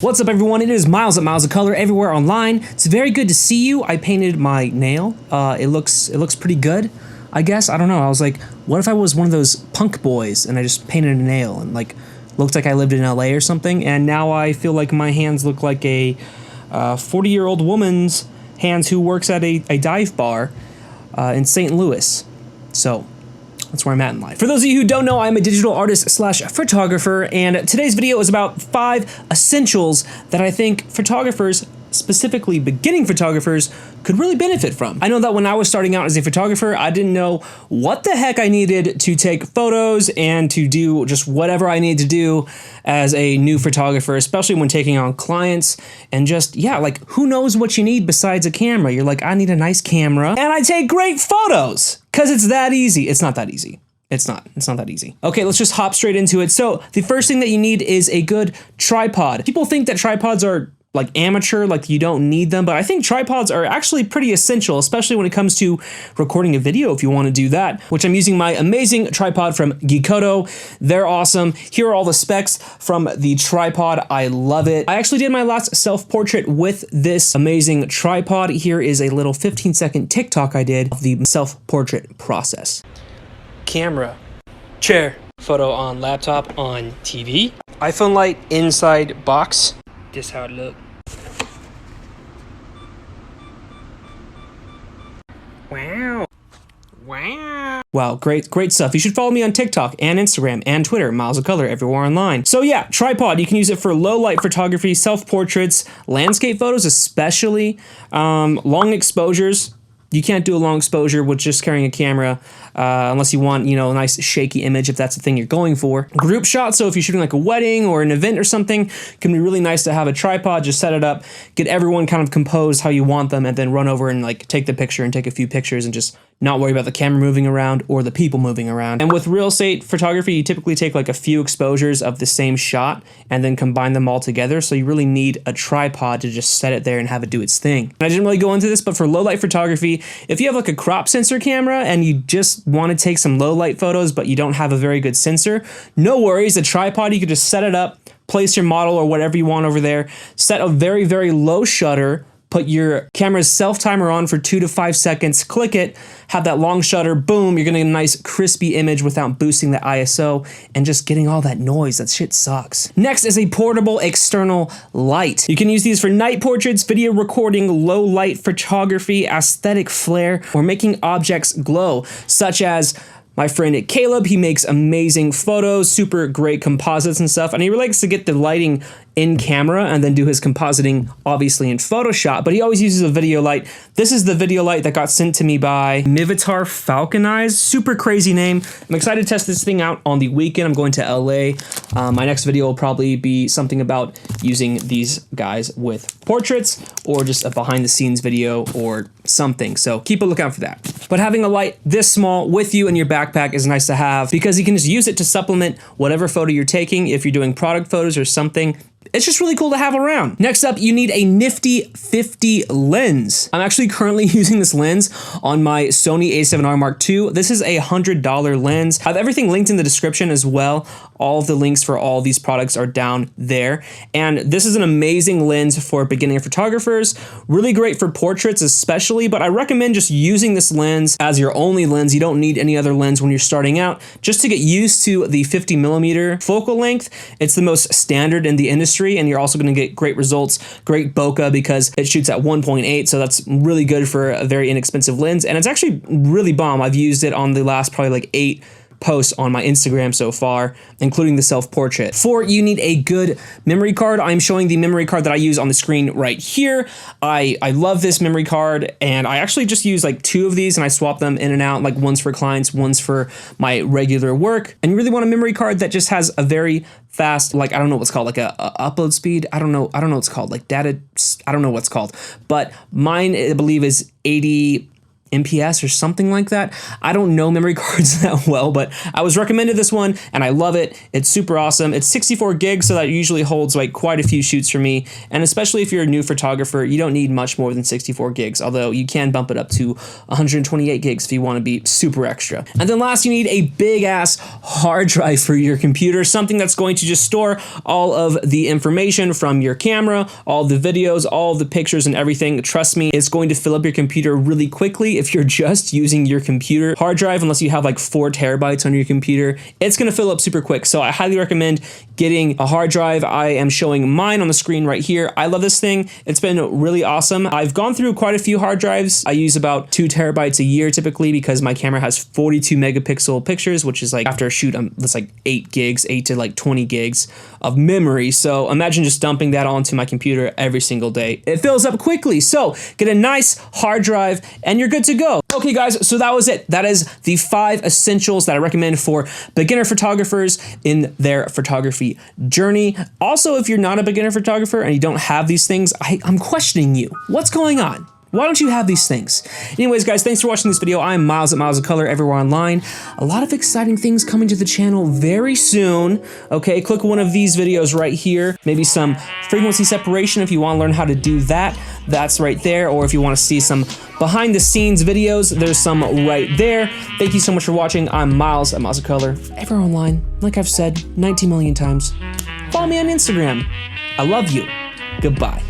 What's up everyone, it is Miles at Miles of Color everywhere online. It's very good to see you. I painted my nail. It looks pretty good, I guess. I don't know. I was like, what if I was one of those punk boys and I just painted a nail and like looked like I lived in LA or something, and now I feel like my hands look like a 40-year-old woman's hands who works at a dive bar in St. Louis. So that's where I'm at in life. For those of you who don't know, I'm a digital artist slash photographer, and today's video is about 5 essentials that I think photographers, specifically beginning photographers, could really benefit from. I know that when I was starting out as a photographer, I didn't know what the heck I needed to take photos and to do just whatever I needed to do as a new photographer, especially when taking on clients and just, yeah, like who knows what you need besides a camera? You're like, I need a nice camera and I take great photos because it's that easy. It's not that easy. It's not that easy. Okay, let's just hop straight into it. So the first thing that you need is a good tripod. People think that tripods are like amateur, like you don't need them, but I think tripods are actually pretty essential, especially when it comes to recording a video if you want to do that, which I'm using my amazing tripod from GEEKOTO. They're awesome. Here are all the specs from the tripod. I love it. I actually did my last self-portrait with this amazing tripod. Here is a little 15-second TikTok I did of the self-portrait process. Camera, chair, photo on laptop, on TV, iPhone light inside box. This how it look. Wow. Wow. Wow, great stuff. You should follow me on TikTok and Instagram and Twitter, Miles of Color everywhere online. So yeah, tripod, you can use it for low light photography, self-portraits, landscape photos especially, long exposures. You can't do a long exposure with just carrying a camera unless you want, you know, a nice shaky image if that's the thing you're going for. Group shots, so if you're shooting like a wedding or an event or something, it can be really nice to have a tripod, just set it up, get everyone kind of composed how you want them, and then run over and like take the picture and take a few pictures and just not worry about the camera moving around or the people moving around. And with real estate photography, you typically take like a few exposures of the same shot and then combine them all together. So you really need a tripod to just set it there and have it do its thing. And I didn't really go into this, but for low light photography, if you have like a crop sensor camera and you just want to take some low light photos, but you don't have a very good sensor, no worries. A tripod, you could just set it up, place your model or whatever you want over there, set a very, very low shutter, put your camera's self-timer on for 2 to 5 seconds, click it, have that long shutter, boom, you're gonna get a nice crispy image without boosting the ISO and just getting all that noise. That shit sucks. Next is a portable external light. You can use these for night portraits, video recording, low light photography, aesthetic flair, or making objects glow, such as my friend Caleb. He makes amazing photos, super great composites and stuff, and he likes to get the lighting in camera and then do his compositing obviously in Photoshop, but he always uses a video light. This is the video light that got sent to me by Mivitar Falcon Eyes. Super crazy name. I'm excited to test this thing out on the weekend. I'm going to LA. My next video will probably be something about using these guys with portraits or just a behind the scenes video or something. So keep a lookout for that. But having a light this small with you in your backpack is nice to have because you can just use it to supplement whatever photo you're taking. If you're doing product photos or something, it's just really cool to have around. Next up, you need a nifty 50 lens. I'm actually currently using this lens on my Sony a7R Mark II. This is a $100 lens. I have everything linked in the description as well. All of the links for all these products are down there. And this is an amazing lens for beginning photographers. Really great for portraits especially, but I recommend just using this lens as your only lens. You don't need any other lens when you're starting out. Just to get used to the 50mm focal length, it's the most standard in the industry, and you're also going to get great results, great bokeh because it shoots at 1.8, so that's really good for a very inexpensive lens, and it's actually really bomb. I've used it on the last probably like 8 posts on my Instagram so far, including the self-portrait. 4, you need a good memory card. I'm showing the memory card that I use on the screen right here. I love this memory card, and I actually just use like 2 of these and I swap them in and out, like one's for clients, one's for my regular work. And you really want a memory card that just has a very fast, like, I don't know what's called, like a upload speed. I don't know what's called, like data, I don't know what's called, but mine, I believe, is 80 MPS or something like that. I don't know memory cards that well, but I was recommended this one and I love it. It's super awesome. It's 64 gigs, so that usually holds like quite a few shoots for me. And especially if you're a new photographer, you don't need much more than 64 gigs, although you can bump it up to 128 gigs if you want to be super extra. And then last, you need a big ass hard drive for your computer, something that's going to just store all of the information from your camera, all the videos, all the pictures and everything. Trust me, it's going to fill up your computer really quickly. If you're just using your computer hard drive, unless you have like 4 terabytes on your computer, it's going to fill up super quick. So I highly recommend getting a hard drive. I am showing mine on the screen right here. I love this thing. It's been really awesome. I've gone through quite a few hard drives. I use about 2 terabytes a year typically because my camera has 42 megapixel pictures, which is like after a shoot, that's like 8 to like 20 gigs of memory. So imagine just dumping that onto my computer every single day. It fills up quickly. So get a nice hard drive and you're good to go. Okay guys, so that was it. That is the 5 essentials that I recommend for beginner photographers in their photography journey. Also, if you're not a beginner photographer and you don't have these things, I'm questioning you. What's going on? Why don't you have these things? Anyways, guys, thanks for watching this video. I'm Miles at Miles of Color everywhere online. A lot of exciting things coming to the channel very soon. Okay, click one of these videos right here. Maybe some frequency separation if you want to learn how to do that. That's right there. Or if you want to see some behind the scenes videos, there's some right there. Thank you so much for watching. I'm Miles at Miles of Color everywhere online. Like I've said 19 million times. Follow me on Instagram. I love you. Goodbye.